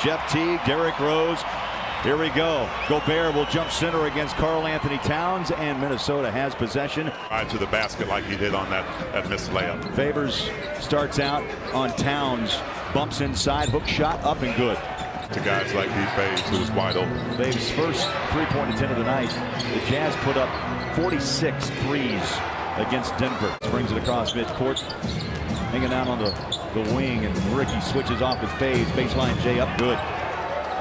Jeff Teague, Derrick Rose. Here we go. Gobert will jump center against Karl Anthony Towns, and Minnesota has possession. Right to the basket like he did on that missed layup. Favors starts out on Towns, bumps inside, hook shot, up and good. To guys like Faves, who's wide open. Faves' first three-point attempt of the night. The Jazz put up 46 threes against Denver. Brings it across midcourt, hanging out on the wing, and Ricky switches off with Faves. Baseline J up good.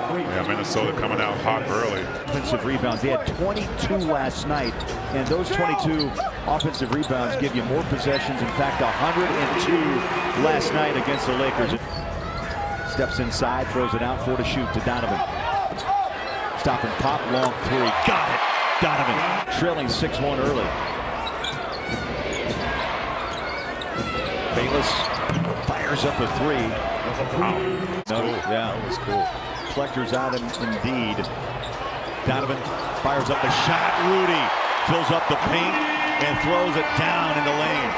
Yeah, Minnesota coming out hot early. Offensive rebounds. They had 22 last night, and those 22 offensive rebounds give you more possessions. In fact, 102 last night against the Lakers. Steps inside, throws it out, 4 to shoot to Donovan. Stop and pop, long three. Got it. Donovan trailing 6-1 early. Bayless fires up a three. Wow. No, Cool. yeah, That was cool. Collectors out indeed. Donovan fires up a shot. Rudy fills up the paint and throws it down in the lane.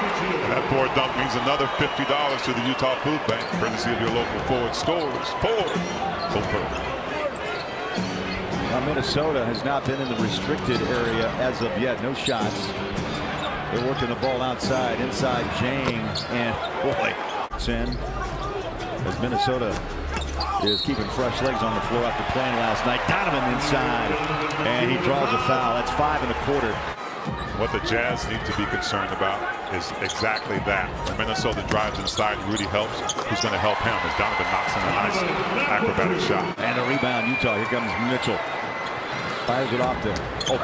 And that forward dunk means another $50 to the Utah Food Bank, courtesy of your local Ford stores. Ford. Go first. Now Minnesota has not been in the restricted area as of yet. No shots. They're working the ball outside. Inside James, and boy, it's in. As Minnesota is keeping fresh legs on the floor after playing last night. Donovan inside, and he draws a foul. That's 5 1/4. What the Jazz need to be concerned about is exactly that. When Minnesota drives inside, Rudy helps. Who's going to help him as Donovan knocks in a nice acrobatic shot. And a rebound, Utah. Here comes Mitchell. Fires it off to,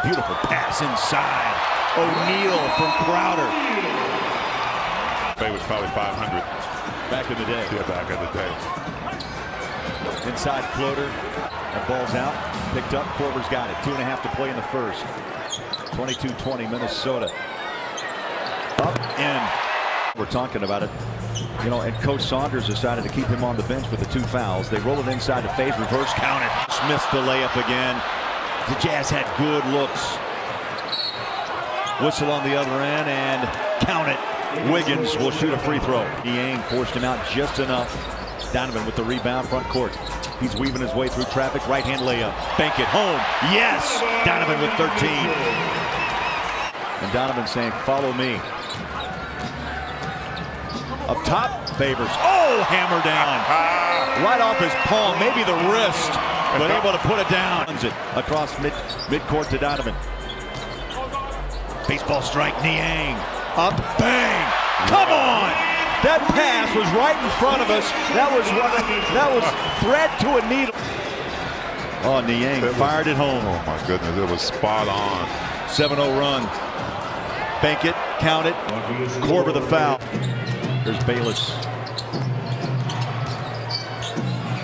beautiful pass inside. O'Neal from Crowder. Bay was probably 500. Back in the day. Yeah, back in the day. Inside floater. That ball's out. Picked up. Korver's got it. 2.5 to play in the first. 22-20 Minnesota. Up in. We're talking about it. You know, and Coach Saunders decided to keep him on the bench with the 2 fouls. They roll it inside to Faves. Reverse counted. Missed the layup again. The Jazz had good looks. Whistle on the other end and count it. Wiggins will shoot a free throw. Niang forced him out just enough. Donovan with the rebound front court. He's weaving his way through traffic. Right hand layup. Bank it home. Yes! Donovan with 13. And Donovan saying, follow me. Up top, Favors. Oh, hammer down. Right off his palm, maybe the wrist, but able to put it down. Across midcourt to Donovan. Baseball strike, Niang. Up, bang! Come on! That pass was right in front of us. That was thread to a needle. Oh, Niang fired it home. Oh my goodness, it was spot on. 7-0 run. Bank it, count it. Korver the foul. There's Bayless.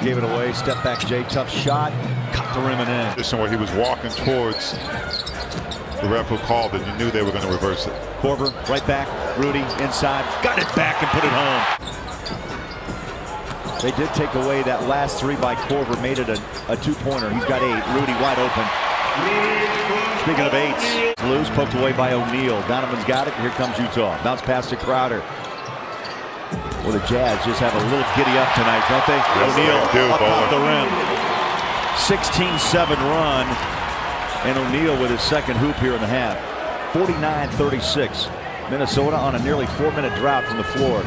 Gave it away. Step back, Jay. Tough shot. Cut the rim and in. Position where he was walking towards the ref who called it. You knew they were going to reverse it. Korver right back. Rudy inside. Got it back and put it home. They did take away that last 3 by Korver. Made it a 2-pointer. He's got 8. Rudy wide open. Speaking of 8s, loose, poked away by O'Neal. Donovan's got it. Here comes Utah. Bounce pass to Crowder. Well, the Jazz just have a little giddy up tonight, don't they? Yes, O'Neal they do, up off the Bowler. rim. 16-7 run. And O'Neal with his second hoop here in the half. 49-36. Minnesota on a nearly 4-minute drought from the floor.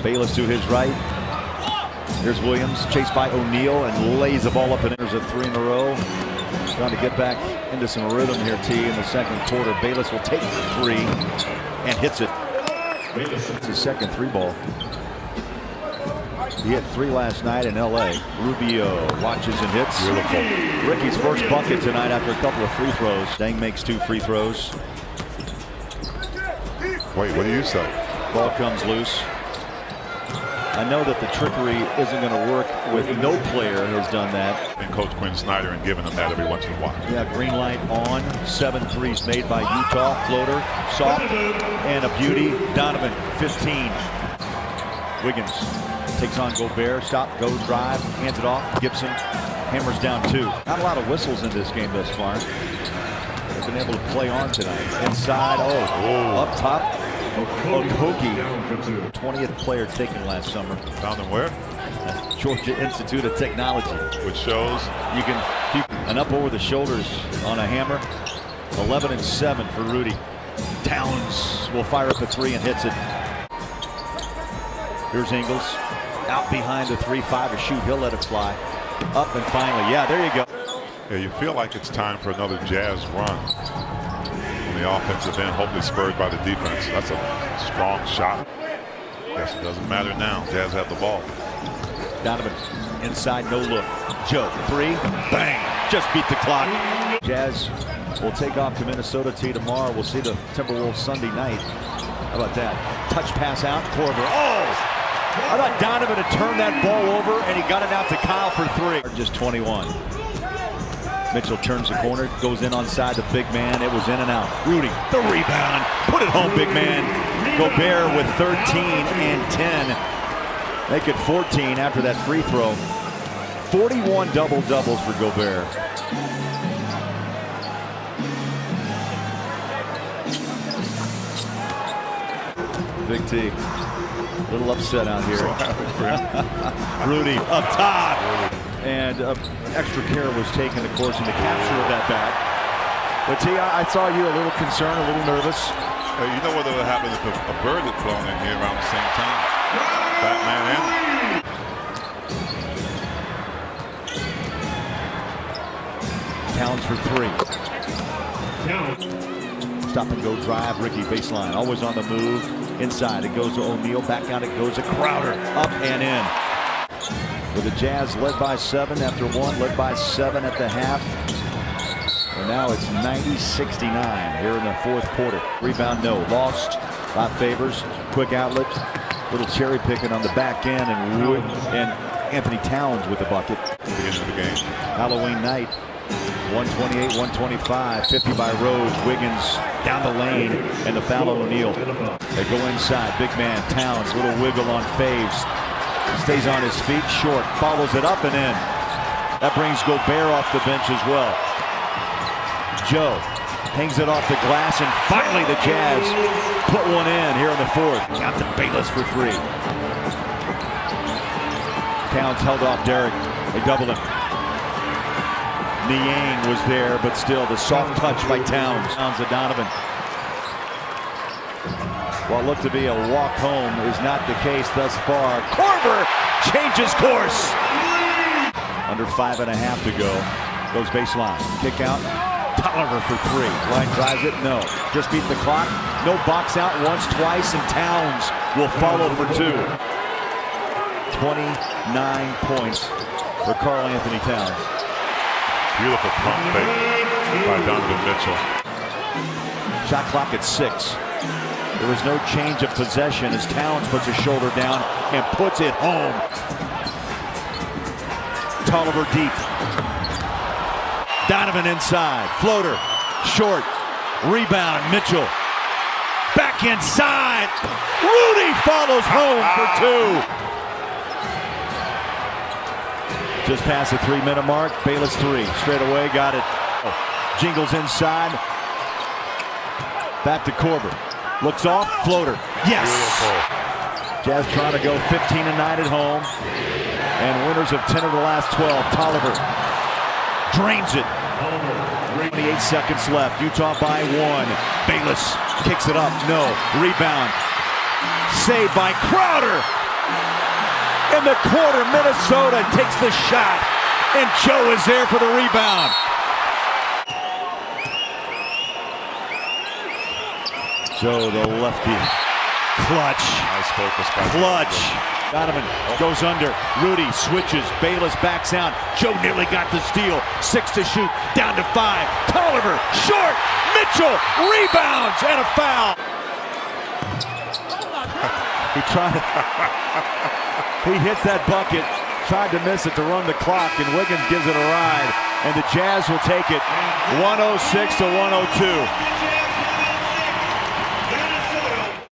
Bayless to his right. Here's Williams, chased by O'Neal, and lays the ball up, and there's a 3 in a row. Trying to get back into some rhythm here, T, in the second quarter. Bayless will take the 3 and hits it. It's his second 3 ball. He had 3 last night in LA. Rubio watches and hits. Beautiful. Ricky's first bucket tonight after a couple of free throws. Deng makes 2 free throws. Wait, what do you say? Ball comes loose. I know that the trickery isn't going to work with no player has done that. And Coach Quinn Snyder and giving them that every once in a while. Yeah, green light on. 7 threes made by Utah. Floater, soft, and a beauty. Donovan, 15. Wiggins takes on Gobert. Stop, go, drive, hands it off. Gibson hammers down 2. Not a lot of whistles in this game thus far. They've been able to play on tonight. Inside, up top. Okogie, 20th player taken last summer. Found him where? Georgia Institute of Technology. Which shows You can keep an up over the shoulders on a hammer. 11-7 for Rudy. Towns will fire up a three and hits it. Here's Ingles. Out behind the 3-5 to shoot. He'll let it fly. Up and finally, yeah, there you go. yeah, you feel like it's time for another Jazz run on the offensive end, hopefully spurred by the defense. That's a strong shot. Guess it doesn't matter now. Jazz have the ball. Donovan inside, no look. Joe, three, bang, just beat the clock. Jazz will take off to Minnesota tomorrow. We'll see the Timberwolves Sunday night. How about that? Touch pass out, Korver. Oh! I thought Donovan had turned that ball over and he got it out to Kyle for three. Just 21. Mitchell turns the corner, goes in onside the big man. It was in and out. Rudy, the rebound. Put it home, big man. Gobert with 13 and 10. Make it 14 after that free throw. 41 double-doubles for Gobert. Big T. A little upset out here. Rudy up top. And extra care was taken, of course, in the capture of that bat. But T, I saw you a little concerned, a little nervous. You know what would have happened if a bird had flown in here around the same time? Batman in. Towns for three. Stop and go drive. Ricky baseline. Always on the move. Inside. It goes to O'Neal. Back out it goes to Crowder. Up and in. With the Jazz led by 7 after 1. Led by 7 at the half. And now it's 90-69 here in the fourth quarter. Rebound no. Lost by Favors. Quick outlet. Little cherry picking on the back end. And Anthony Towns with the bucket. Beginning of the game. Halloween night. 128, 125, 50 by Rose, Wiggins down the lane, and the foul on O'Neal. They go inside, big man, Towns, little wiggle on Faves. Stays on his feet, short, follows it up and in. That brings Gobert off the bench as well. Joe hangs it off the glass, and finally the Jazz put one in here in the fourth. Count to Bayless for three. Towns held off Derek, they doubled him. Niang was there, but still the soft touch by Towns. Towns to Donovan. What looked to be a walk home is not the case thus far. Korver changes course. Under 5.5 to go. Goes baseline. Kick out. Tolliver for three. Line drives it. No. Just beat the clock. No box out once, twice, and Towns will follow for two. 29 points for Karl Anthony Towns. Beautiful pump fake by Donovan Mitchell. Shot clock at 6. There was no change of possession as Towns puts his shoulder down and puts it home. Tolliver deep. Donovan inside. Floater. Short. Rebound. Mitchell. Back inside. Rudy follows home for two. Just past the 3-minute mark. Bayless three. Straight away. Got it. Jingles inside. Back to Korver. Looks off. Floater. Yes. Beautiful. Jazz trying to go 15-9 at home. And winners of 10 of the last 12. Tolliver drains it. 28 seconds left. Utah by 1. Bayless kicks it up. No. Rebound. Saved by Crowder. In the corner, Minnesota takes the shot, and Joe is there for the rebound. Joe, the lefty, clutch, Nice focus by clutch. Donovan goes under, Rudy switches, Bayless backs out. Joe nearly got the steal, 6 to shoot, down to 5. Tolliver, short, Mitchell, rebounds, and a foul. He tried. He hits that bucket, tried to miss it to run the clock, and Wiggins gives it a ride, and the Jazz will take it 106 to 102.